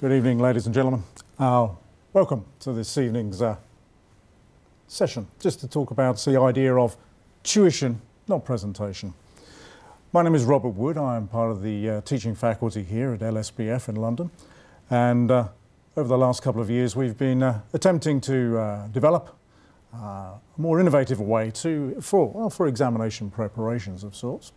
Good evening, ladies and gentlemen. Welcome to this evening's session, just to talk about the idea of tuition, not presentation. My name is Robert Wood. I am part of the teaching faculty here at LSBF in London, and over the last couple of years we've been attempting to develop a more innovative way for examination preparations of sorts.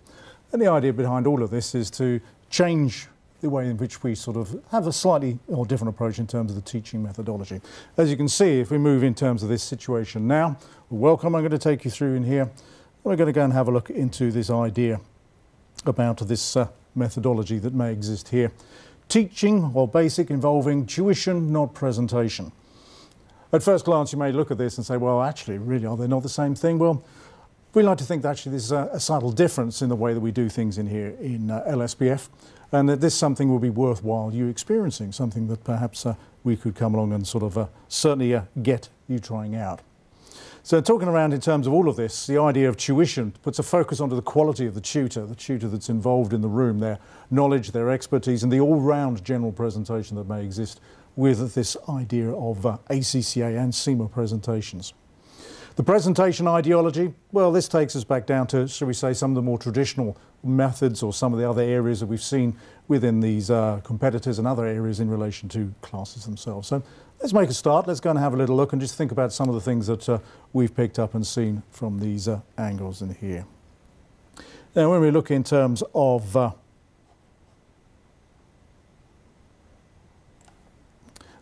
And the idea behind all of this is to change the way in which we sort of have a slightly or different approach in terms of the teaching methodology. As you can see, if we move in terms of this situation now, welcome, I'm going to take you through in here. We're going to go and have a look into this idea about this methodology that may exist here. Teaching or basic involving tuition, not presentation. At first glance you may look at this and say, well actually really are they not the same thing? Well, we like to think that actually there's a subtle difference in the way that we do things in here in LSBF, and that this something will be worthwhile you experiencing, something that perhaps we could come along and sort of certainly get you trying out. So talking around in terms of all of this, the idea of tuition puts a focus onto the quality of the tutor that's involved in the room, their knowledge, their expertise, and the all-round general presentation that may exist with this idea of ACCA and CIMA presentations. The presentation ideology, well, this takes us back down to, shall we say, some of the more traditional methods or some of the other areas that we've seen within these competitors and other areas in relation to classes themselves. So let's make a start. Let's go and have a little look and just think about some of the things that we've picked up and seen from these angles in here. Now, when we look in terms of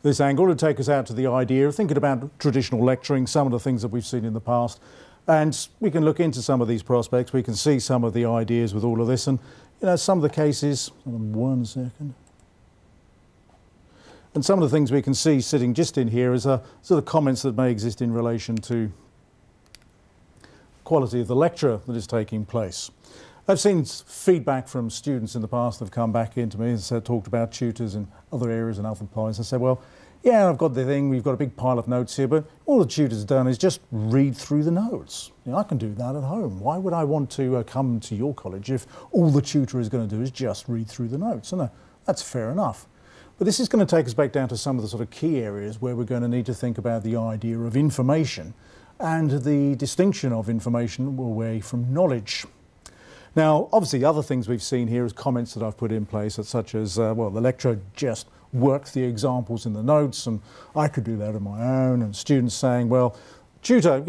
this angle to take us out to the idea of thinking about traditional lecturing, some of the things that we've seen in the past, and we can look into some of these prospects. We can see some of the ideas with all of this, and you know, some of the cases. One second. And some of the things we can see sitting just in here is sort of comments that may exist in relation to quality of the lecture that is taking place. I've seen feedback from students in the past that have come back into me and talked about tutors in other areas and other points and said, well, yeah, I've got the thing, we've got a big pile of notes here, but all the tutor's done is just read through the notes. You know, I can do that at home. Why would I want to come to your college if all the tutor is going to do is just read through the notes? And that's fair enough. But this is going to take us back down to some of the sort of key areas where we're going to need to think about the idea of information and the distinction of information away from knowledge. Now, obviously, other things we've seen here is comments that I've put in place, such as, well, the lecturer just worked the examples in the notes, and I could do that on my own, and students saying, well, tutor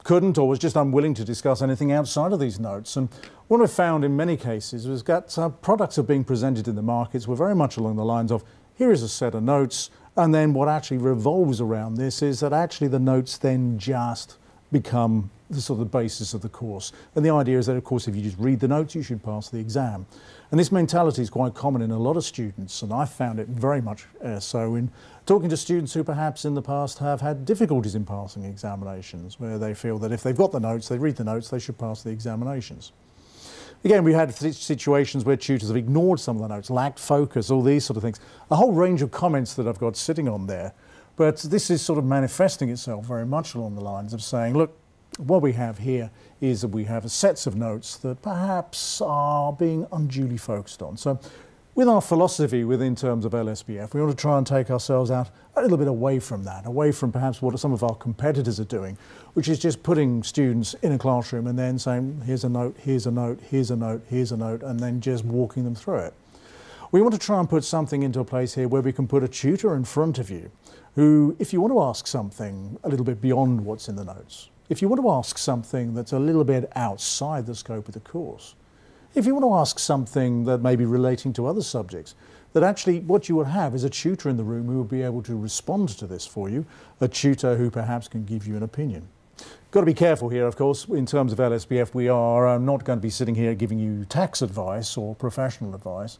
couldn't or was just unwilling to discuss anything outside of these notes. And what I've found in many cases was that products are being presented in the markets were very much along the lines of, here is a set of notes, and then what actually revolves around this is that actually the notes then just become the sort of basis of the course. And the idea is that, of course, if you just read the notes, you should pass the exam. And this mentality is quite common in a lot of students, and I've found it very much so in talking to students who perhaps in the past have had difficulties in passing examinations, where they feel that if they've got the notes, they read the notes, they should pass the examinations. Again, we had situations where tutors have ignored some of the notes, lacked focus, all these sort of things. A whole range of comments that I've got sitting on there. But this is sort of manifesting itself very much along the lines of saying, look, what we have here is that we have sets of notes that perhaps are being unduly focused on. So with our philosophy within terms of LSBF, we want to try and take ourselves out a little bit away from that, away from perhaps what some of our competitors are doing, which is just putting students in a classroom and then saying, here's a note, here's a note, here's a note, here's a note, and then just walking them through it. We want to try and put something into a place here where we can put a tutor in front of you who, if you want to ask something a little bit beyond what's in the notes, if you want to ask something that's a little bit outside the scope of the course, if you want to ask something that may be relating to other subjects, that actually what you will have is a tutor in the room who will be able to respond to this for you, a tutor who perhaps can give you an opinion. Got to be careful here, of course, in terms of LSBF, we are not going to be sitting here giving you tax advice or professional advice.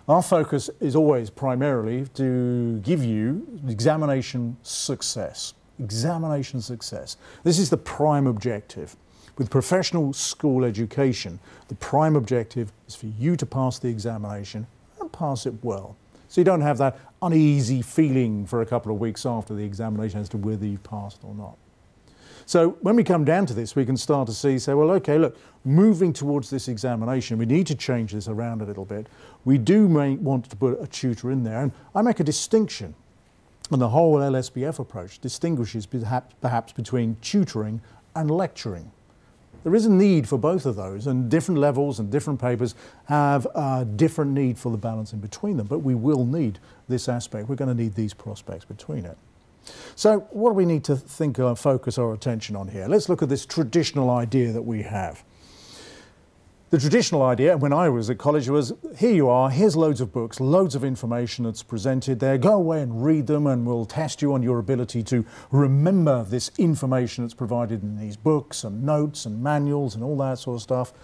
Our focus is always primarily to give you examination success. Examination success. This is the prime objective. With professional school education, the prime objective is for you to pass the examination and pass it well. So you don't have that uneasy feeling for a couple of weeks after the examination as to whether you've passed or not. So when we come down to this, we can start to say, well, okay, look, moving towards this examination, we need to change this around a little bit. We do want to put a tutor in there, and I make a distinction. And the whole LSBF approach distinguishes perhaps between tutoring and lecturing. There is a need for both of those, and different levels and different papers have a different need for the balance in between them, but we will need this aspect. We're going to need these prospects between it. So what do we need to focus our attention on here? Let's look at this traditional idea that we have. The traditional idea when I was at college was, here you are, here's loads of books, loads of information that's presented there, go away and read them and we'll test you on your ability to remember this information that's provided in these books and notes and manuals and all that sort of stuff.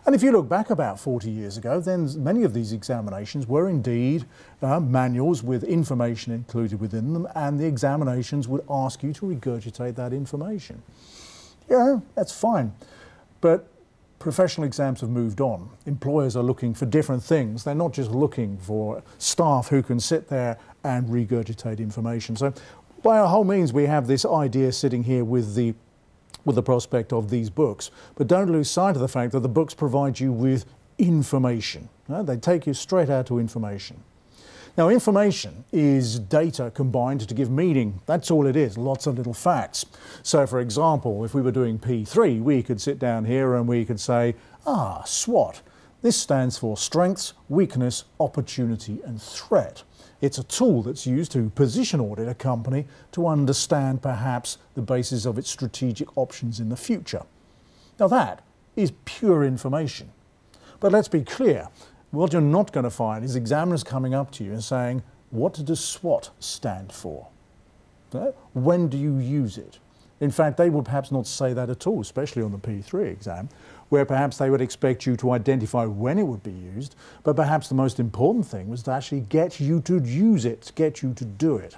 And if you look back about 40 years ago, then many of these examinations were indeed manuals with information included within them, and the examinations would ask you to regurgitate that information. Yeah, that's fine. But professional exams have moved on. Employers are looking for different things. They're not just looking for staff who can sit there and regurgitate information. So by our whole means, we have this idea sitting here with the prospect of these books. But don't lose sight of the fact that the books provide you with information. They take you straight out to information. Now, information is data combined to give meaning. That's all it is, lots of little facts. So, for example, if we were doing P3, we could sit down here and we could say, SWOT. This stands for strengths, weakness, opportunity and threat. It's a tool that's used to position audit a company to understand perhaps the basis of its strategic options in the future. Now, that is pure information. But let's be clear. What you're not going to find is examiners coming up to you and saying, what does SWOT stand for? When do you use it? In fact, they would perhaps not say that at all, especially on the P3 exam, where perhaps they would expect you to identify when it would be used, but perhaps the most important thing was to actually get you to use it, get you to do it.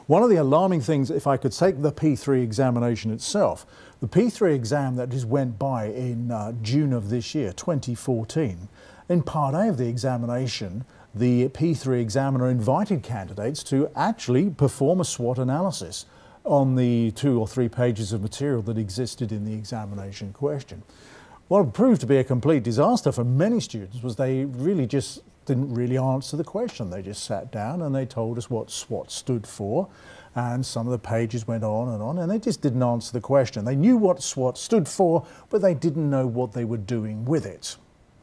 One of the alarming things, if I could take the P3 examination itself, the P3 exam that just went by in June of this year, 2014, in part A of the examination, the P3 examiner invited candidates to actually perform a SWOT analysis on the 2 or 3 pages of material that existed in the examination question. What proved to be a complete disaster for many students was they really just didn't really answer the question. They just sat down and they told us what SWOT stood for, and some of the pages went on, and they just didn't answer the question. They knew what SWOT stood for, but they didn't know what they were doing with it.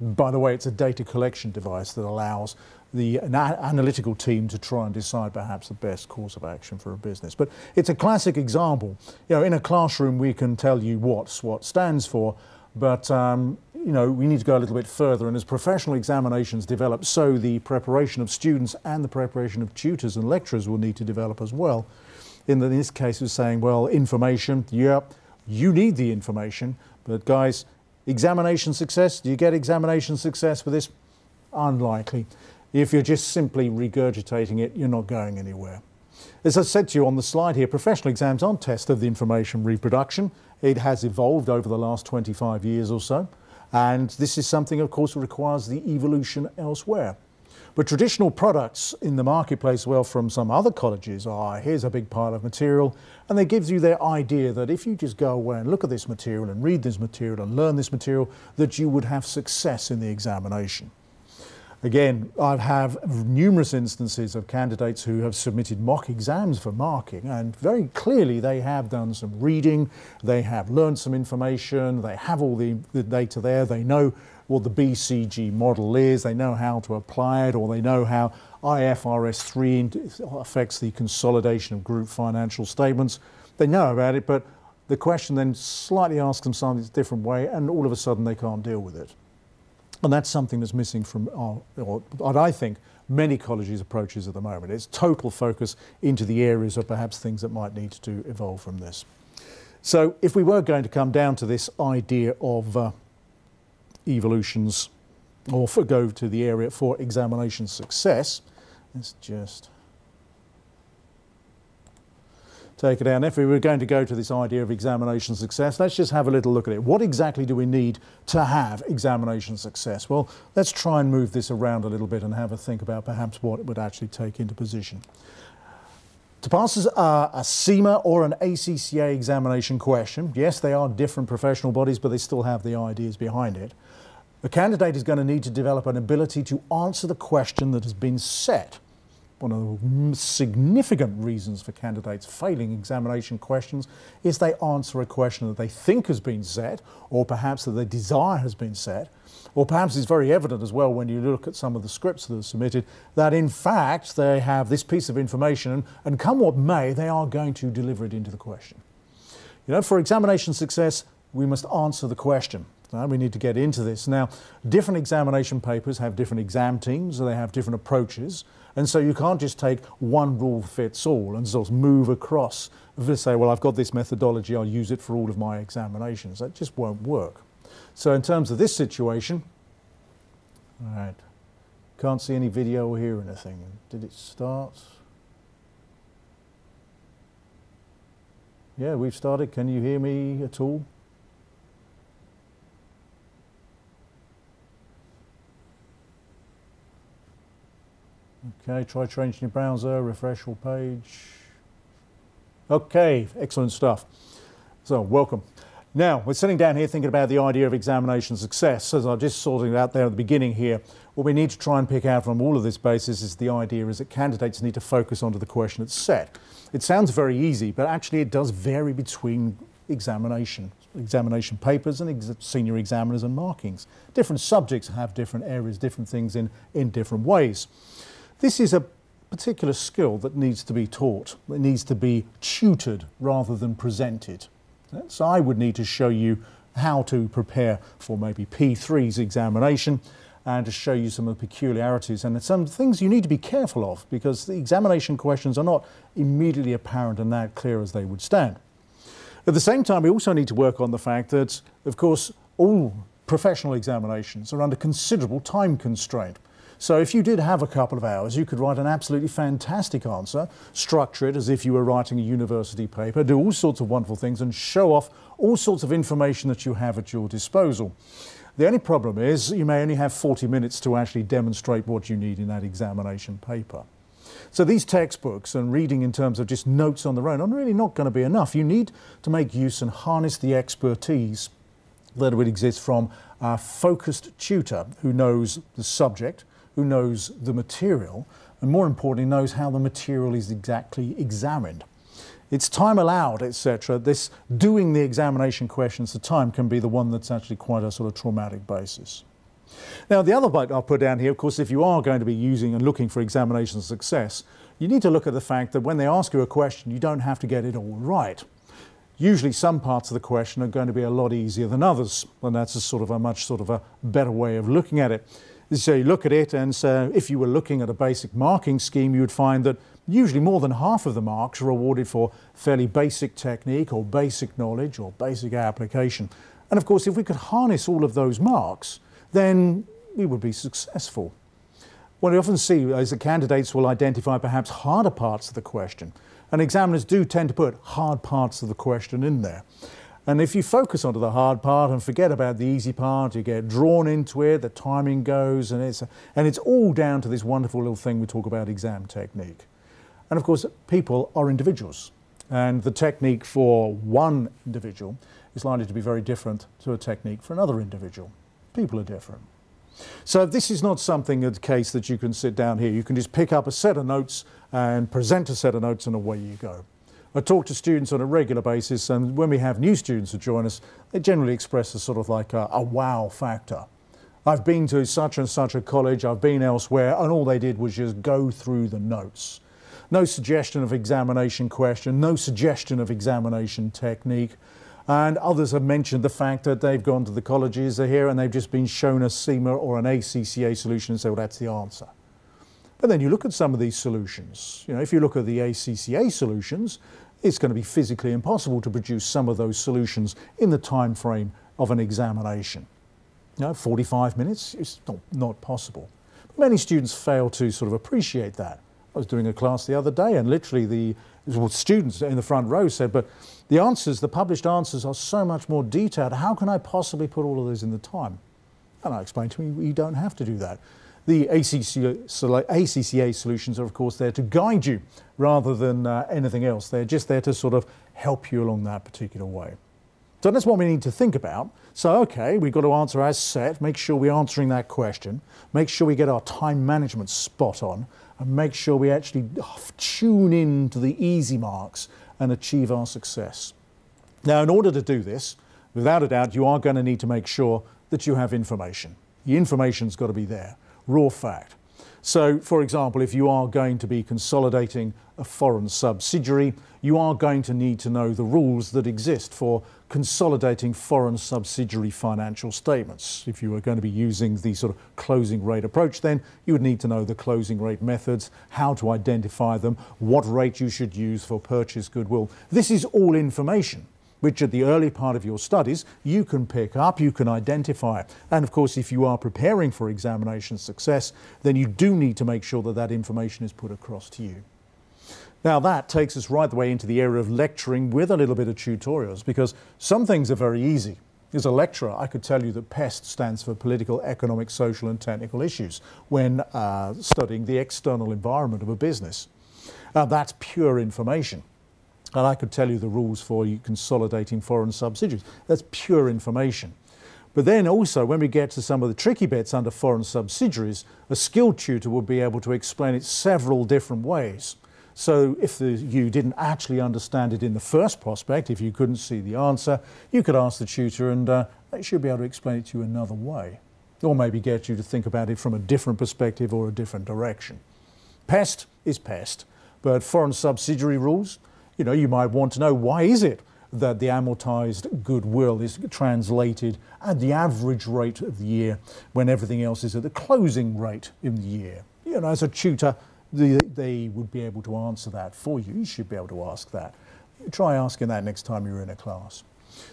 By the way, it's a data collection device that allows the analytical team to try and decide perhaps the best course of action for a business. But it's a classic example. You know, in a classroom we can tell you what SWOT stands for, but you know, we need to go a little bit further, and as professional examinations develop, so the preparation of students and the preparation of tutors and lecturers will need to develop as well. In this case, we're saying, well, information, yep, you need the information, but guys, examination success, do you get examination success with this? Unlikely. If you're just simply regurgitating it, you're not going anywhere. As I said to you on the slide here, professional exams aren't tests of the information reproduction. It has evolved over the last 25 years or so, and this is something, of course, that requires the evolution elsewhere. But traditional products in the marketplace, well, from some other colleges are, here's a big pile of material, and they give you their idea that if you just go away and look at this material and read this material and learn this material, that you would have success in the examination. Again, I have numerous instances of candidates who have submitted mock exams for marking, and very clearly they have done some reading, they have learned some information, they have all the data there, they know what the BCG model is, they know how to apply it, or they know how IFRS 3 affects the consolidation of group financial statements. They know about it, but the question then slightly asks them something a different way, and all of a sudden they can't deal with it. And that's something that's missing from what I think many colleges' approaches at the moment. It's total focus into the areas of perhaps things that might need to evolve from this. So if we were going to come down to this idea of evolutions, or go to the area for examination success, let's just take it down. If we were going to go to this idea of examination success, let's just have a little look at it. What exactly do we need to have examination success? Well, let's try and move this around a little bit and have a think about perhaps what it would actually take into position. To pass a CIMA or an ACCA examination question, yes, they are different professional bodies, but they still have the ideas behind it. The candidate is going to need to develop an ability to answer the question that has been set. One of the significant reasons for candidates failing examination questions is they answer a question that they think has been set, or perhaps that they desire has been set, or perhaps it's very evident as well when you look at some of the scripts that are submitted that in fact they have this piece of information and come what may, they are going to deliver it into the question. You know, for examination success, we must answer the question. We need to get into this. Now, different examination papers have different exam teams, they have different approaches, and so you can't just take one rule fits all and sort of move across to say, well, I've got this methodology, I'll use it for all of my examinations. That just won't work. So in terms of this situation, all right, can't see any video or hear anything. Did it start? Yeah, we've started. Can you hear me at all? Okay, try changing your browser, refresh your page. Okay, excellent stuff. So, welcome. Now, we're sitting down here thinking about the idea of examination success. As I just sorted it out there at the beginning here, what we need to try and pick out from all of this basis is the idea is that candidates need to focus onto the question that's set. It sounds very easy, but actually it does vary between examination papers and senior examiners and markings. Different subjects have different areas, different things in different ways. This is a particular skill that needs to be taught. It needs to be tutored rather than presented. So I would need to show you how to prepare for maybe P3's examination and to show you some of the peculiarities and some things you need to be careful of because the examination questions are not immediately apparent and that clear as they would stand. At the same time, we also need to work on the fact that, of course, all professional examinations are under considerable time constraint. So if you did have a couple of hours, you could write an absolutely fantastic answer, structure it as if you were writing a university paper, do all sorts of wonderful things and show off all sorts of information that you have at your disposal. The only problem is you may only have 40 minutes to actually demonstrate what you need in that examination paper. So these textbooks and reading in terms of just notes on their own are really not going to be enough. You need to make use and harness the expertise that would exist from a focused tutor who knows the subject, who knows the material, and more importantly knows how the material is exactly examined. It's time allowed, etc. This doing the examination questions, the time can be the one that's actually quite a sort of traumatic basis. Now the other bit I'll put down here, of course, if you are going to be using and looking for examination success, you need to look at the fact that when they ask you a question, you don't have to get it all right. Usually some parts of the question are going to be a lot easier than others, and that's a much better way of looking at it. So you look at it, and so if you were looking at a basic marking scheme, you would find that usually more than half of the marks are awarded for fairly basic technique or basic knowledge or basic application. And of course, if we could harness all of those marks, then we would be successful. What we often see is that candidates will identify perhaps harder parts of the question, and examiners do tend to put hard parts of the question in there. And if you focus onto the hard part and forget about the easy part, you get drawn into it, the timing goes, and it's all down to this wonderful little thing we talk about, exam technique. And of course, people are individuals, and the technique for one individual is likely to be very different to a technique for another individual. People are different. So this is not something, a case that you can sit down here. You can just pick up a set of notes and present a set of notes and away you go. I talk to students on a regular basis, and when we have new students who join us, they generally express a wow factor. I've been to such and such a college, I've been elsewhere, and all they did was just go through the notes. No suggestion of examination question, no suggestion of examination technique. And others have mentioned the fact that they've gone to the colleges here and they've just been shown a CIMA or an ACCA solution and say, well, that's the answer. But then you look at some of these solutions. You know, if you look at the ACCA solutions, it's going to be physically impossible to produce some of those solutions in the time frame of an examination. You know, 45 minutes is not possible. But many students fail to appreciate that. I was doing a class the other day and literally the students in the front row said, but the answers, the published answers are so much more detailed. How can I possibly put all of those in the time? And I explained to him, you don't have to do that. The ACCA solutions are, of course, there to guide you rather than anything else. They're just there to sort of help you along that particular way. So that's what we need to think about. So, okay, we've got to answer as set, make sure we're answering that question, make sure we get our time management spot on, and make sure we actually tune in to the easy marks and achieve our success. Now, in order to do this, without a doubt, you are going to need to make sure that you have information. The information's got to be there, raw fact. So, for example, if you are going to be consolidating a foreign subsidiary, you are going to need to know the rules that exist for consolidating foreign subsidiary financial statements. If you are going to be using the sort of closing rate approach, then you would need to know the closing rate methods, how to identify them, what rate you should use for purchase goodwill. This is all information which at the early part of your studies you can pick up, you can identify. And of course, if you are preparing for examination success, then you do need to make sure that that information is put across to you. Now that takes us right the way into the area of lecturing with a little bit of tutorials, because some things are very easy. As a lecturer, I could tell you that PEST stands for Political, Economic, Social and Technical Issues when studying the external environment of a business. That's pure information. And I could tell you the rules for consolidating foreign subsidiaries. That's pure information. But then also, when we get to some of the tricky bits under foreign subsidiaries, a skilled tutor will be able to explain it several different ways. So if you didn't actually understand it in the first prospect, if you couldn't see the answer, you could ask the tutor and they should be able to explain it to you another way. Or maybe get you to think about it from a different perspective or a different direction. PEST is PEST, but foreign subsidiary rules, you know, you might want to know, why is it that the amortized goodwill is translated at the average rate of the year when everything else is at the closing rate in the year? You know, as a tutor, they would be able to answer that for you. You should be able to ask that. Try asking that next time you're in a class.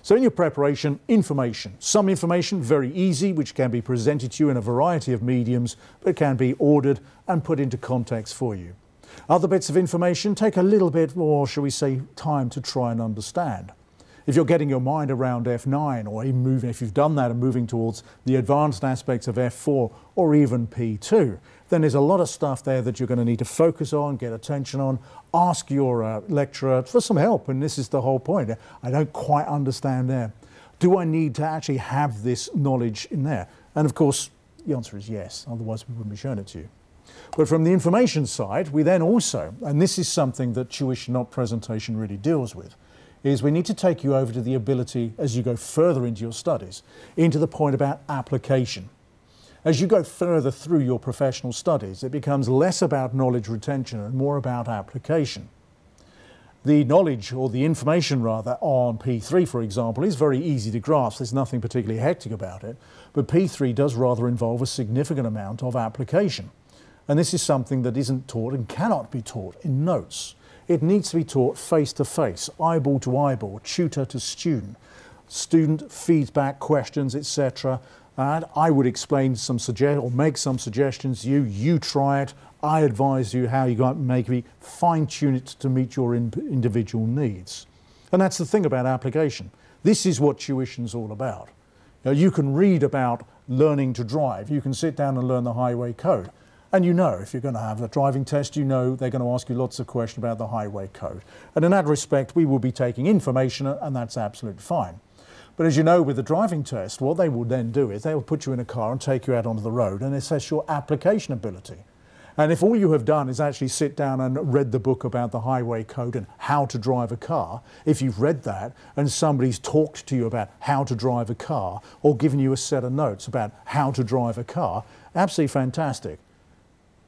So in your preparation, information. Some information, very easy, which can be presented to you in a variety of mediums, but can be ordered and put into context for you. Other bits of information take a little bit more, shall we say, time to try and understand. If you're getting your mind around F9, or even moving, if you've done that and moving towards the advanced aspects of F4 or even P2, then there's a lot of stuff there that you're going to need to focus on, get attention on, ask your lecturer for some help. And this is the whole point. I don't quite understand there. Do I need to actually have this knowledge in there? And of course, the answer is yes, otherwise we wouldn't be showing it to you. But from the information side, we then also, and this is something that tuition not presentation really deals with, is we need to take you over to the ability, as you go further into your studies, into the point about application. As you go further through your professional studies, it becomes less about knowledge retention and more about application. The knowledge, or the information rather, on P3, for example, is very easy to grasp. There's nothing particularly hectic about it. But P3 does rather involve a significant amount of application. And this is something that isn't taught and cannot be taught in notes. It needs to be taught face to face, eyeball to eyeball, tutor to student, student feedback, questions, etc. And I would explain some or make some suggestions to you. You try it. I advise you how you maybe fine-tune it to meet your individual needs. And that's the thing about application. This is what tuition's all about. You know, you can read about learning to drive. You can sit down and learn the highway code. And you know, if you're going to have a driving test, you know they're going to ask you lots of questions about the highway code. And in that respect, we will be taking information, and that's absolutely fine. But as you know, with the driving test, what they will then do is they will put you in a car and take you out onto the road and assess your application ability. And if all you have done is actually sit down and read the book about the highway code and how to drive a car, if you've read that and somebody's talked to you about how to drive a car or given you a set of notes about how to drive a car, absolutely fantastic.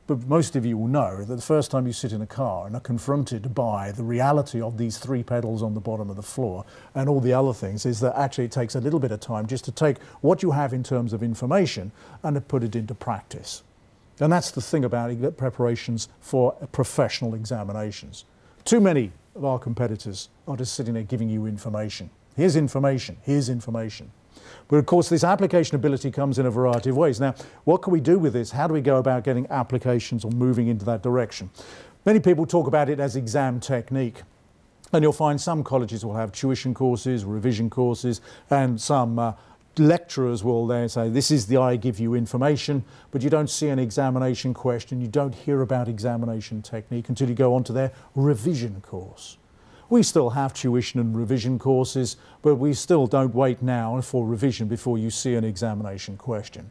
But most of you will know that the first time you sit in a car and are confronted by the reality of these 3 pedals on the bottom of the floor and all the other things is that actually it takes a little bit of time just to take what you have in terms of information and to put it into practice. And that's the thing about preparations for professional examinations. Too many of our competitors are just sitting there giving you information. Here's information, here's information. But of course, this application ability comes in a variety of ways. Now, what can we do with this? How do we go about getting applications or moving into that direction? Many people talk about it as exam technique. And you'll find some colleges will have tuition courses, revision courses, and some lecturers will then say, this is the I give you information, but you don't see an examination question, you don't hear about examination technique until you go on to their revision course. We still have tuition and revision courses, but we still don't wait now for revision before you see an examination question.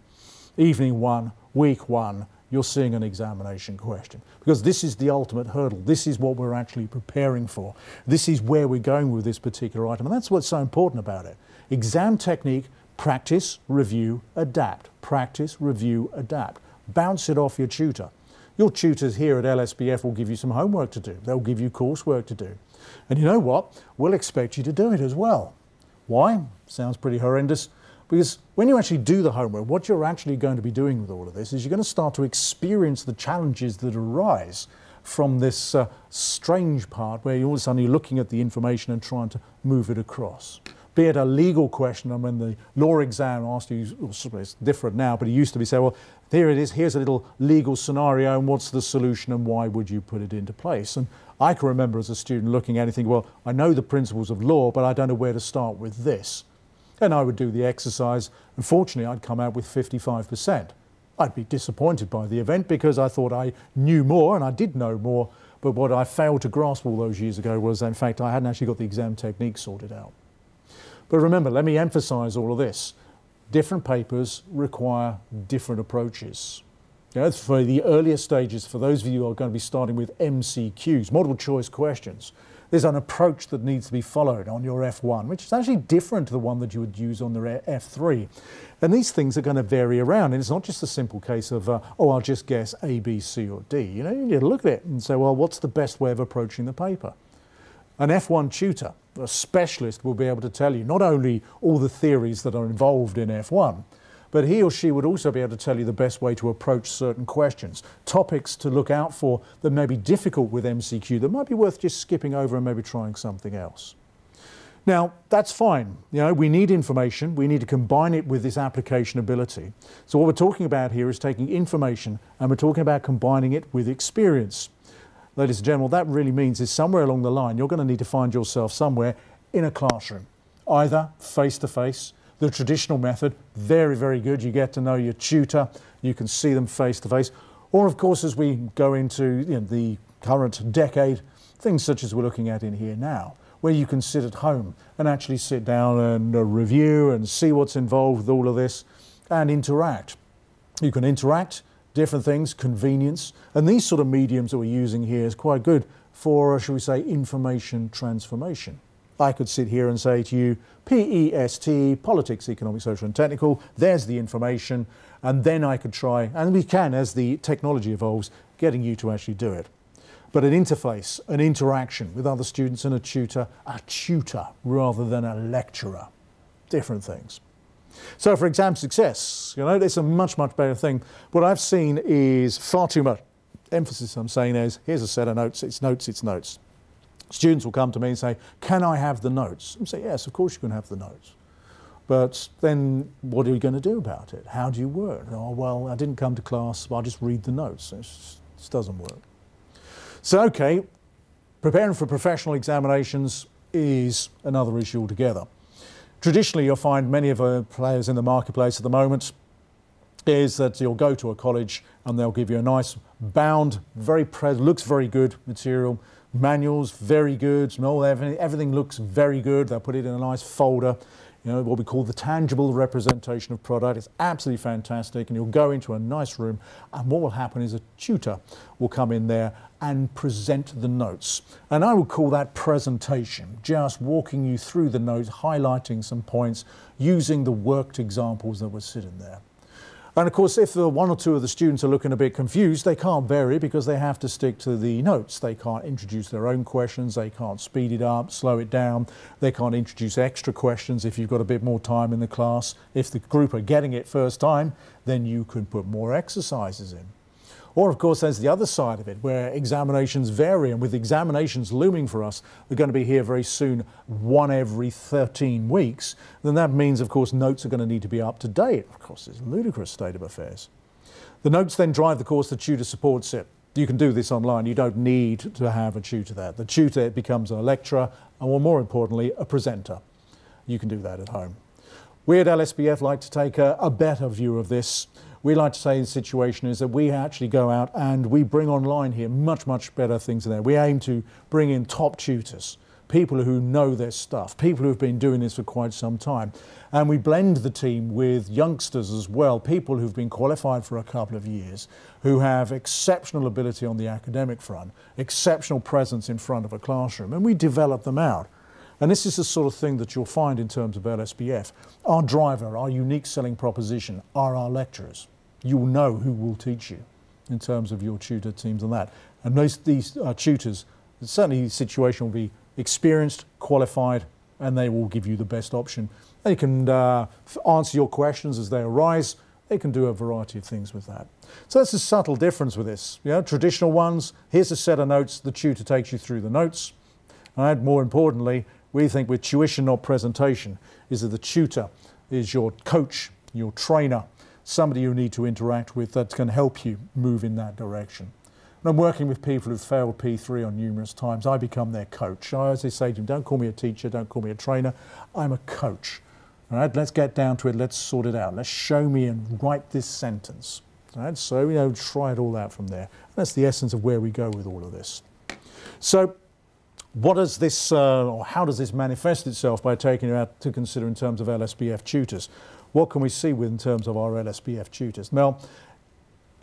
Evening 1, week 1, you're seeing an examination question, because this is the ultimate hurdle. This is what we're actually preparing for. This is where we're going with this particular item, and that's what's so important about it. Exam technique, practice, review, adapt. Practice, review, adapt. Bounce it off your tutor. Your tutors here at LSBF will give you some homework to do. They'll give you coursework to do. And you know what? We'll expect you to do it as well. Why? Sounds pretty horrendous. Because when you actually do the homework, what you're actually going to be doing with all of this is you're going to start to experience the challenges that arise from this strange part where all of a sudden you're looking at the information and trying to move it across. Be it a legal question, and when the law exam asked you, it's different now, but it used to be say, well, here it is, here's a little legal scenario, and what's the solution, and why would you put it into place? And I can remember as a student looking at it and thinking, well, I know the principles of law, but I don't know where to start with this. And I would do the exercise. Unfortunately, I'd come out with 55%. I'd be disappointed by the event because I thought I knew more, and I did know more, but what I failed to grasp all those years ago was, in fact, I hadn't actually got the exam technique sorted out. But remember, let me emphasise all of this. Different papers require different approaches. You know, for the earlier stages, for those of you who are going to be starting with MCQs, multiple choice questions, there's an approach that needs to be followed on your F1, which is actually different to the one that you would use on the F3. And these things are going to vary around. And it's not just a simple case of, oh, I'll just guess A, B, C, or D. You know, you need to look at it and say, well, what's the best way of approaching the paper? An F1 tutor, a specialist, will be able to tell you not only all the theories that are involved in F1, but he or she would also be able to tell you the best way to approach certain questions, topics to look out for that may be difficult with MCQ that might be worth just skipping over and maybe trying something else. Now, that's fine. You know, we need information. We need to combine it with this application ability. So what we're talking about here is taking information and we're talking about combining it with experience. Ladies and gentlemen, what that really means is somewhere along the line, you're going to need to find yourself somewhere in a classroom, either face-to-face, the traditional method, very, very good. You get to know your tutor, you can see them face-to-face, or of course, as we go into the current decade, things such as we're looking at in here now, where you can sit at home and actually sit down and review and see what's involved with all of this and interact. You can interact, different things, convenience, and these sort of mediums that we're using here is quite good for, shall we say, information transformation. I could sit here and say to you, PEST, politics, economic, social and technical, there's the information, and then I could try, and we can, as the technology evolves, getting you to actually do it. But an interface, an interaction with other students and a tutor rather than a lecturer, different things. So for exam success, you know, it's a much, much better thing. What I've seen is far too much emphasis I'm saying is, here's a set of notes, it's notes, it's notes. Students will come to me and say, can I have the notes? And say, yes, of course you can have the notes. But then what are you going to do about it? How do you work? Oh, well, I didn't come to class, so I'll just read the notes. It just doesn't work. So, okay, preparing for professional examinations is another issue altogether. Traditionally, you'll find many of our players in the marketplace at the moment is that you'll go to a college and they'll give you a nice bound, looks very good material, manuals, very good, everything looks very good. They'll put it in a nice folder, you know, what we call the tangible representation of product. It's absolutely fantastic, and you'll go into a nice room, and what will happen is a tutor will come in there and present the notes. And I would call that presentation, just walking you through the notes, highlighting some points, using the worked examples that were sitting there. And of course, if one or two of the students are looking a bit confused, they can't vary because they have to stick to the notes. They can't introduce their own questions, they can't speed it up, slow it down, they can't introduce extra questions if you've got a bit more time in the class. If the group are getting it first time, then you can put more exercises in. Or of course, there's the other side of it, where examinations vary, and with examinations looming for us, they're going to be here very soon, one every 13 weeks, then that means, of course, notes are going to need to be up to date. Of course, it's a ludicrous state of affairs. The notes then drive the course, the tutor supports it. You can do this online, you don't need to have a tutor there. The tutor becomes a lecturer, and more importantly, a presenter. You can do that at home. We at LSBF like to take a better view of this. We like to say the situation is that we actually go out and we bring online here much better things than that. We aim to bring in top tutors, people who know their stuff, people who have been doing this for quite some time. And we blend the team with youngsters as well, people who've been qualified for a couple of years, who have exceptional ability on the academic front, exceptional presence in front of a classroom, and we develop them out. And this is the sort of thing that you'll find in terms of LSBF. Our driver, our unique selling proposition are our lecturers. You'll know who will teach you in terms of your tutor teams and that. And these tutors, certainly the situation will be experienced, qualified, and they will give you the best option. They can answer your questions as they arise. They can do a variety of things with that. So that's a subtle difference with this. You know, traditional ones, here's a set of notes, the tutor takes you through the notes. And more importantly, we think with tuition, not presentation, is that the tutor is your coach, your trainer, somebody you need to interact with that can help you move in that direction. When I'm working with people who've failed P3 on numerous times, I become their coach. I always say to them, don't call me a teacher, don't call me a trainer, I'm a coach. All right, let's get down to it, let's sort it out. Let's show me and write this sentence. All right, so, you know, try it all out from there. That's the essence of where we go with all of this. So, what does this, or how does this manifest itself by taking it out to consider in terms of LSBF tutors? What can we see with in terms of our LSBF tutors? Now,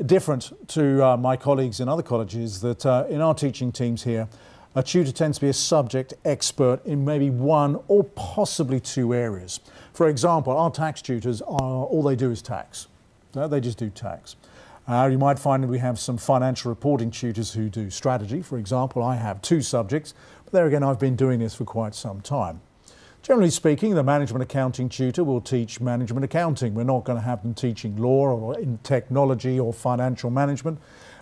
different to my colleagues in other colleges, that in our teaching teams here, a tutor tends to be a subject expert in maybe one or possibly two areas. For example, our tax tutors, all they do is tax. They just do tax. You might find that we have some financial reporting tutors who do strategy. For example, I have two subjects, but there again, I've been doing this for quite some time. Generally speaking, the management accounting tutor will teach management accounting. We're not going to have them teaching law or in technology or financial management.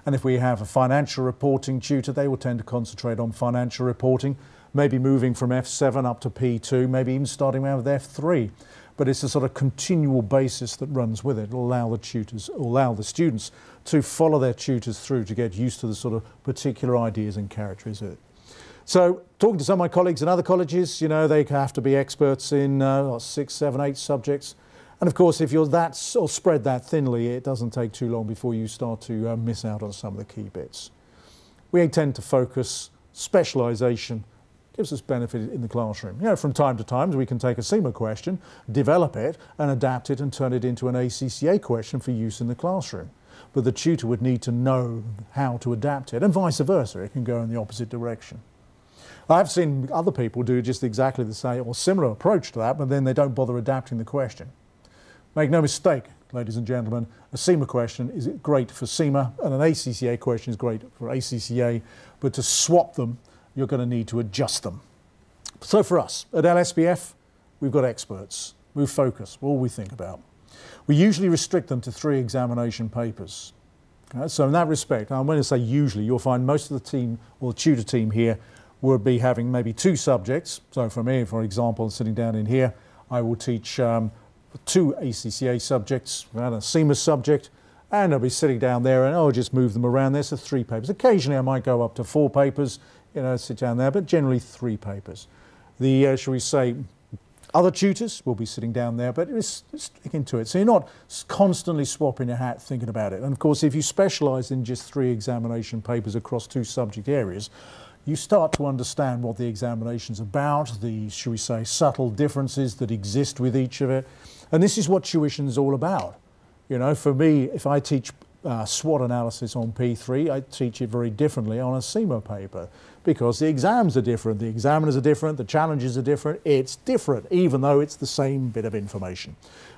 And if we have a financial reporting tutor, they will tend to concentrate on financial reporting, maybe moving from F7 up to P2, maybe even starting out with F3. But it's a sort of continual basis that runs with it. It'll allow the tutors, allow the students to follow their tutors through to get used to the sort of particular ideas and characteristics of it. So, talking to some of my colleagues in other colleges, you know, they have to be experts in 6, 7, 8 subjects. And of course, if you're that, or spread that thinly, it doesn't take too long before you start to miss out on some of the key bits. We tend to focus specialisation. Gives us benefit in the classroom. You know, from time to time, we can take a CIMA question, develop it, and adapt it and turn it into an ACCA question for use in the classroom. But the tutor would need to know how to adapt it, and vice versa. It can go in the opposite direction. I've seen other people do just exactly the same or similar approach to that, but then they don't bother adapting the question. Make no mistake, ladies and gentlemen, a CIMA question is great for CIMA, and an ACCA question is great for ACCA, but to swap them, you're going to need to adjust them. So for us, at LSBF, we've got experts. We focus, all we think about. We usually restrict them to 3 examination papers. So in that respect, I'm going to say usually, you'll find most of the team, or the tutor team here, will be having maybe 2 subjects. So for me, for example, sitting down in here, I will teach 2 ACCA subjects, and a CIMA subject, and I'll be sitting down there and I'll just move them around there, so 3 papers. Occasionally I might go up to 4 papers, you know, sit down there, but generally 3 papers. The, shall we say, other tutors will be sitting down there, but it's sticking to it. So you're not constantly swapping your hat thinking about it. And of course, if you specialise in just 3 examination papers across 2 subject areas, you start to understand what the examination's about, the, shall we say, subtle differences that exist with each of it. And this is what tuition is all about. You know, for me, if I teach SWOT analysis on P3, I teach it very differently on a CIMA paper because the exams are different, the examiners are different, the challenges are different. It's different, even though it's the same bit of information.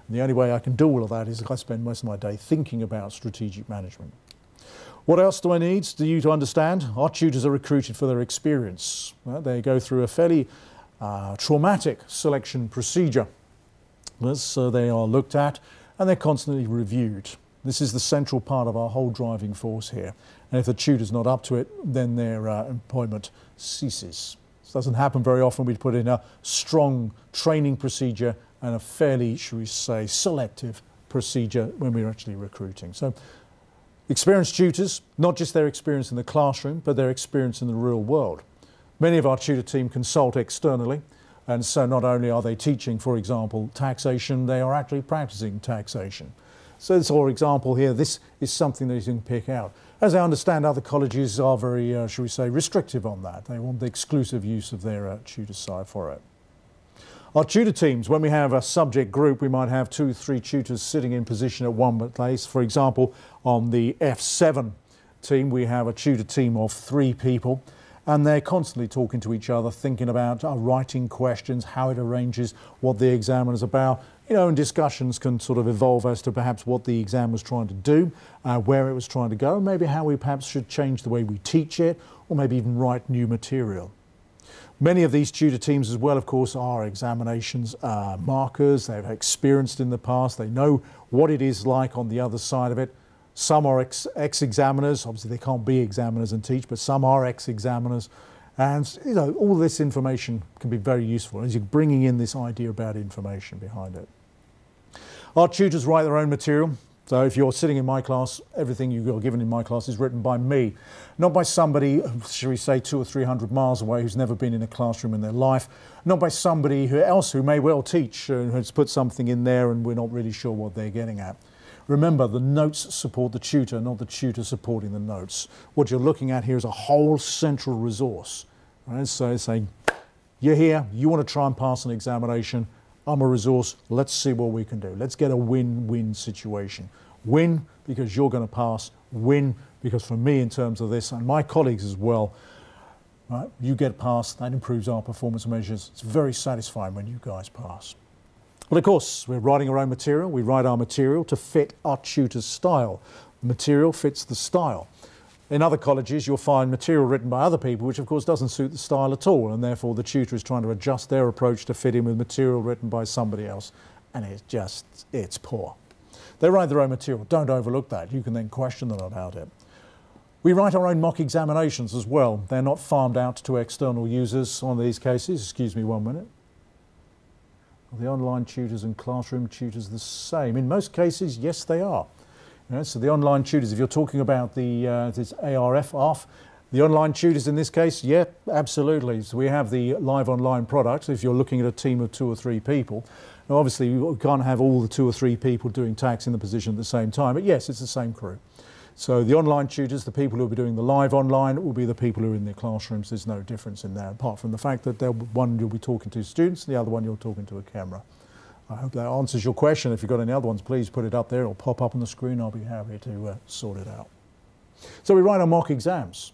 And the only way I can do all of that is I spend most of my day thinking about strategic management. What else do I need for you to understand? Our tutors are recruited for their experience. They go through a fairly traumatic selection procedure. So they are looked at and they're constantly reviewed. This is the central part of our whole driving force here. And if the tutor's not up to it, then their employment ceases. This doesn't happen very often. We put in a strong training procedure and a fairly, shall we say, selective procedure when we're actually recruiting. So experienced tutors, not just their experience in the classroom, but their experience in the real world. Many of our tutor team consult externally. And so not only are they teaching, for example, taxation, they are actually practicing taxation. So this, for example, here, this is something that you can pick out. As I understand, other colleges are very, shall we say, restrictive on that. They want the exclusive use of their tutor side for it. Our tutor teams, when we have a subject group, we might have 2 or 3 tutors sitting in position at one place. For example, on the F7 team, we have a tutor team of 3 people, and they're constantly talking to each other, thinking about writing questions, how it arranges, what the examiner's about. You know, and discussions can sort of evolve as to perhaps what the exam was trying to do, where it was trying to go, maybe how we perhaps should change the way we teach it, or maybe even write new material. Many of these tutor teams as well, of course, are examinations markers. They've experienced in the past. They know what it is like on the other side of it. Some are ex-examiners. Obviously, they can't be examiners and teach, but some are ex-examiners. And, you know, all this information can be very useful as you're bringing in this idea about information behind it. Our tutors write their own material. So if you're sitting in my class, everything you're given in my class is written by me, not by somebody, shall we say, 200 or 300 miles away who's never been in a classroom in their life, not by somebody else who may well teach and has put something in there and we're not really sure what they're getting at. Remember, the notes support the tutor, not the tutor supporting the notes. What you're looking at here is a whole central resource. Right? So it's saying, you're here, you want to try and pass an examination, I'm a resource, let's see what we can do. Let's get a win-win situation. Win because you're going to pass, win because for me in terms of this and my colleagues as well, right, you get past, that improves our performance measures. It's very satisfying when you guys pass. But of course, we're writing our own material. We write our material to fit our tutor's style. The material fits the style. In other colleges, you'll find material written by other people, which of course doesn't suit the style at all, and therefore the tutor is trying to adjust their approach to fit in with material written by somebody else, and it's poor. They write their own material. Don't overlook that. You can then question them about it. We write our own mock examinations as well. They're not farmed out to external users on these cases. Excuse me 1 minute. The online tutors and classroom tutors the same? In most cases, yes, they are. You know, so the online tutors, if you're talking about this ARF, the online tutors in this case, yeah, absolutely. So we have the live online product. If you're looking at a team of 2 or 3 people, now obviously you can't have all the 2 or 3 people doing tax in the position at the same time, but yes, it's the same crew. So the online tutors, the people who will be doing the live online, will be the people who are in their classrooms. There's no difference in that, apart from the fact that one you'll be talking to students, the other one you're talking to a camera. I hope that answers your question. If you've got any other ones, please put it up there. It'll pop up on the screen. I'll be happy to sort it out. So we write our mock exams.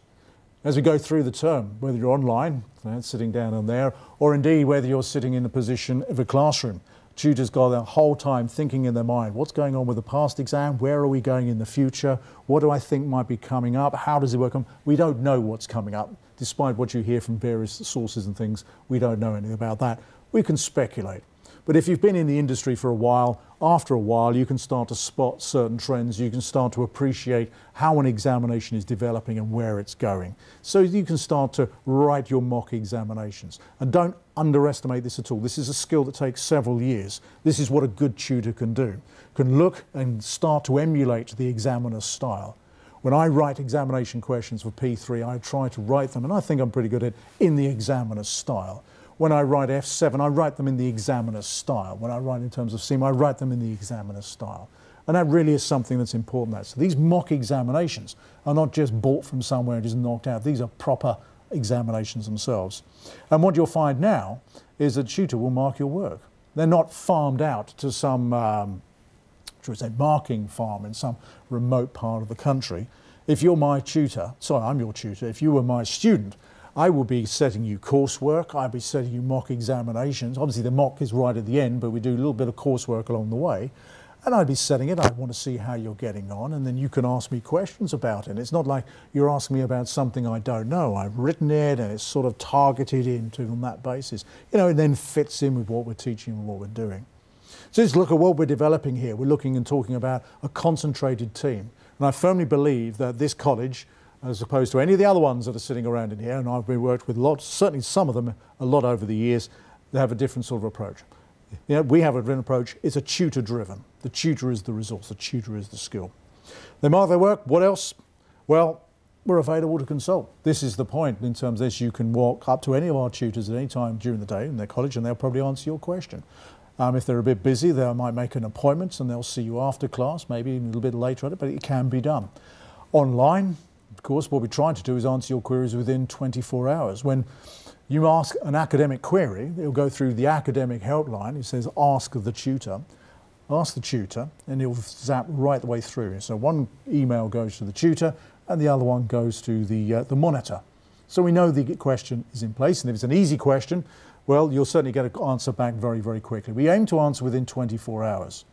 As we go through the term, whether you're online, sitting down on there, or indeed whether you're sitting in the position of a classroom, tutors got the whole time thinking in their mind, what's going on with the past exam? Where are we going in the future? What do I think might be coming up? How does it work? We don't know what's coming up. Despite what you hear from various sources and things, we don't know anything about that. We can speculate. But if you've been in the industry for a while, after a while, you can start to spot certain trends. You can start to appreciate how an examination is developing and where it's going. So you can start to write your mock examinations. And don't underestimate this at all. This is a skill that takes several years. This is what a good tutor can do. Can look and start to emulate the examiner's style. When I write examination questions for P3, I try to write them, and I think I'm pretty good at it, in the examiner's style. When I write F7, I write them in the examiner's style. When I write in terms of CIMA, I write them in the examiner's style. And that really is something that's important. So these mock examinations are not just bought from somewhere and just knocked out. These are proper examinations themselves. And what you'll find now is that tutor will mark your work. They're not farmed out to some, should we say, marking farm in some remote part of the country. If you're my tutor, sorry, I'm your tutor, if you were my student, I will be setting you coursework, I'll be setting you mock examinations. Obviously the mock is right at the end, but we do a little bit of coursework along the way. And I'd be setting it, I'd want to see how you're getting on, and then you can ask me questions about it. It's not like you're asking me about something I don't know. I've written it and it's sort of targeted into on that basis. You know, it then fits in with what we're teaching and what we're doing. So let's look at what we're developing here. We're looking and talking about a concentrated team. And I firmly believe that this college, as opposed to any of the other ones that are sitting around in here, and I've been worked with lots, certainly some of them a lot over the years, they have a different sort of approach. You know, we have a different approach. It's a tutor-driven. The tutor is the resource. The tutor is the skill. They mark their work. What else? Well, we're available to consult. This is the point in terms of this. You can walk up to any of our tutors at any time during the day in their college and they'll probably answer your question. If they're a bit busy, they might make an appointment and they'll see you after class, maybe a little bit later at it, but it can be done. Online, of course, what we try to do is answer your queries within 24 hours. When you ask an academic query, it'll go through the academic helpline. It says ask the tutor, and it'll zap right the way through. So one email goes to the tutor and the other one goes to the monitor. So we know the question is in place, and if it's an easy question, well, you'll certainly get an answer back very, very quickly. We aim to answer within 24 hours.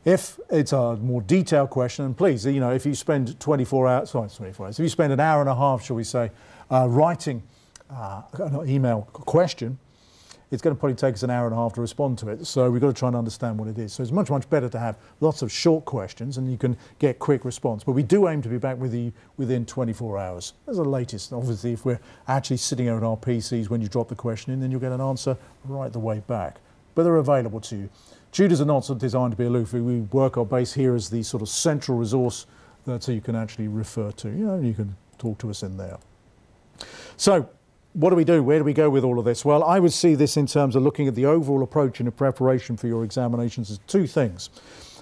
If it's a more detailed question, and please, you know, if you spend 24 hours, if you spend an hour and a half, shall we say, writing an email question, it's going to probably take us an hour and a half to respond to it. So we've got to try and understand what it is. So it's much, much better to have lots of short questions and you can get quick response. But we do aim to be back with you within 24 hours. That's the latest. Obviously, if we're actually sitting out at our PCs when you drop the question in, then you'll get an answer right the way back. But they're available to you. Tutors are not designed to be aloof. We work our base here as the sort of central resource that you can actually refer to. You know, you can talk to us in there. So, what do we do? Where do we go with all of this? Well, I would see this in terms of looking at the overall approach in the preparation for your examinations as two things.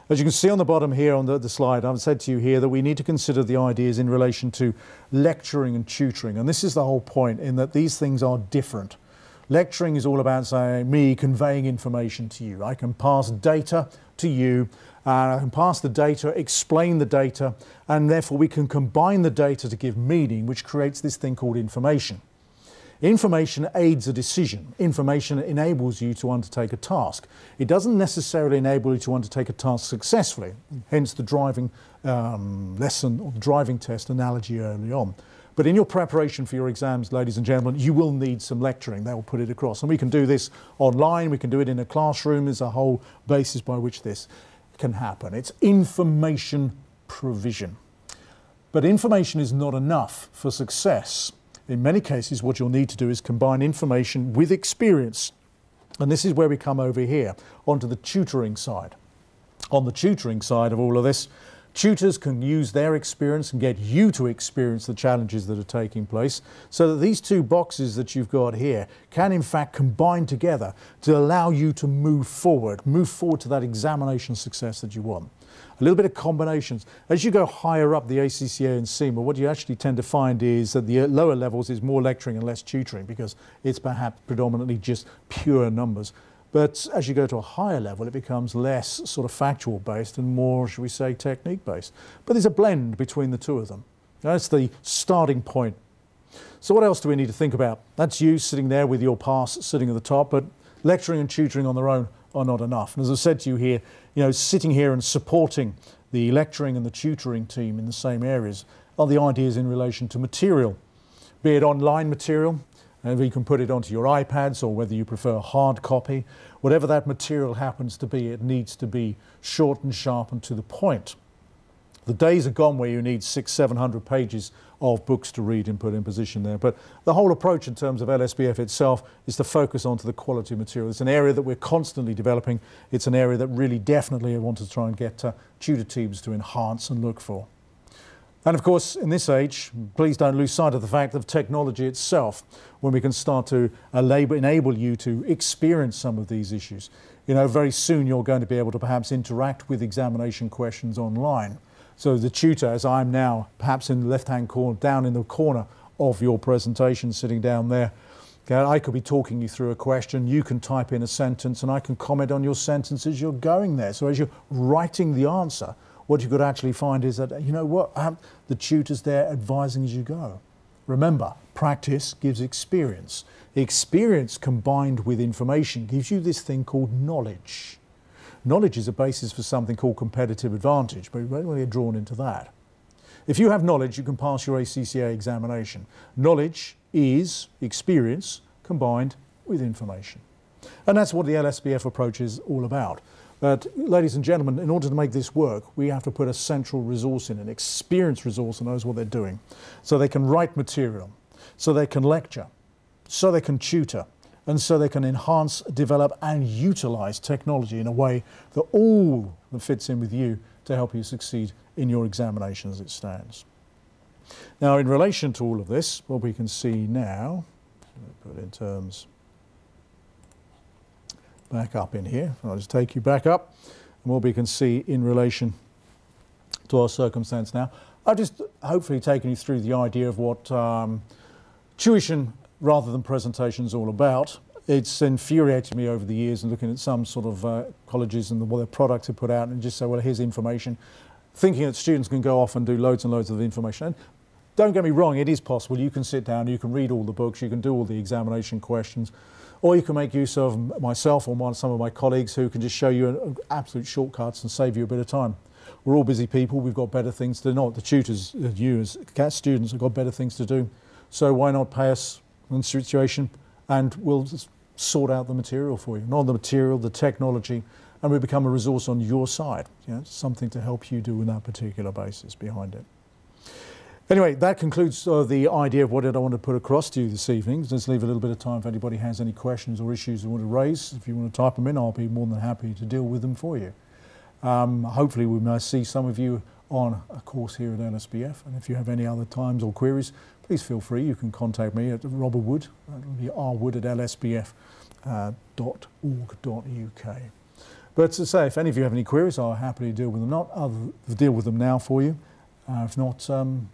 As you can see on the bottom here on the slide, I've said to you here that we need to consider the ideas in relation to lecturing and tutoring. And this is the whole point, in that these things are different. Lecturing is all about, say, me conveying information to you. I can pass data to you, I can pass the data, explain the data, and therefore we can combine the data to give meaning, which creates this thing called information. Information aids a decision. Information enables you to undertake a task. It doesn't necessarily enable you to undertake a task successfully, hence the driving lesson or driving test analogy early on. But in your preparation for your exams, ladies and gentlemen, you will need some lecturing. That will put it across. And we can do this online, we can do it in a classroom. There's a whole basis by which this can happen. It's information provision. But information is not enough for success. In many cases, what you'll need to do is combine information with experience. And this is where we come over here, onto the tutoring side. On the tutoring side of all of this, tutors can use their experience and get you to experience the challenges that are taking place, so that these two boxes that you've got here can in fact combine together to allow you to move forward to that examination success that you want. A little bit of combinations. As you go higher up the ACCA and CIMA, what you actually tend to find is that the lower levels is more lecturing and less tutoring, because it's perhaps predominantly just pure numbers. But as you go to a higher level, it becomes less sort of factual based and more, shall we say, technique based. But there's a blend between the two of them. That's the starting point. So what else do we need to think about? That's you sitting there with your pass sitting at the top, but lecturing and tutoring on their own are not enough. And as I said to you here, you know, sitting here and supporting the lecturing and the tutoring team in the same areas are the ideas in relation to material, be it online material, and you can put it onto your iPads, or whether you prefer hard copy. Whatever that material happens to be, it needs to be short and sharp and to the point. The days are gone where you need 600-700 pages of books to read and put in position there. But the whole approach in terms of LSBF itself is to focus onto the quality of material. It's an area that we're constantly developing. It's an area that really definitely I want to try and get tutor teams to enhance and look for. And of course, in this age, please don't lose sight of the fact of technology itself, when we can start to enable you to experience some of these issues. You know, very soon you're going to be able to perhaps interact with examination questions online. So the tutor, as I'm now, perhaps in the left-hand corner, down in the corner of your presentation, sitting down there, I could be talking you through a question, you can type in a sentence, and I can comment on your sentence as you're going there. So as you're writing the answer, what you could actually find is that, you know what, the tutor's there advising as you go. Remember, practice gives experience. Experience combined with information gives you this thing called knowledge. Knowledge is a basis for something called competitive advantage, but we won't get drawn into that. If you have knowledge, you can pass your ACCA examination. Knowledge is experience combined with information. And that's what the LSBF approach is all about. But ladies and gentlemen, in order to make this work, we have to put a central resource in, an experienced resource that knows what they're doing. So they can write material, so they can lecture, so they can tutor, and so they can enhance, develop and utilize technology in a way that all that fits in with you to help you succeed in your examination as it stands. Now, in relation to all of this, what we can see now, put it in terms back up in here. I'll just take you back up, and what we can see in relation to our circumstance now. I've just hopefully taken you through the idea of what tuition rather than presentation is all about. It's infuriated me over the years and looking at some sort of colleges and what their products are put out and just say, well, here's information, thinking that students can go off and do loads and loads of information. And don't get me wrong, it is possible. You can sit down, you can read all the books, you can do all the examination questions, or you can make use of myself or some of my colleagues who can just show you absolute shortcuts and save you a bit of time. We're all busy people, we've got better things to do. Not the tutors, you as CAT students have got better things to do. So why not pay us in the situation and we'll just sort out the material for you. Not the material, the technology, and we become a resource on your side. You know, something to help you do on that particular basis behind it. Anyway, that concludes the idea of what I want to put across to you this evening. Just leave a little bit of time if anybody has any questions or issues they want to raise. If you want to type them in, I'll be more than happy to deal with them for you. Hopefully we may see some of you on a course here at LSBF, and if you have any other times or queries, please feel free. You can contact me at Robert Wood, that'll be rwood@lsbf.org.uk. But to say, if any of you have any queries, I'll happily deal with them. I'll deal with them now for you. If not, then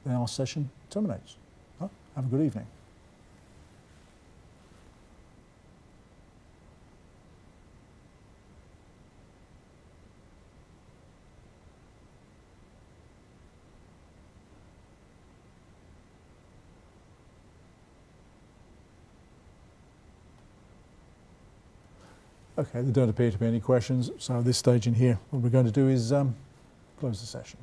our session terminates. Have a good evening. Okay, there don't appear to be any questions, so at this stage in here, what we're going to do is close the session.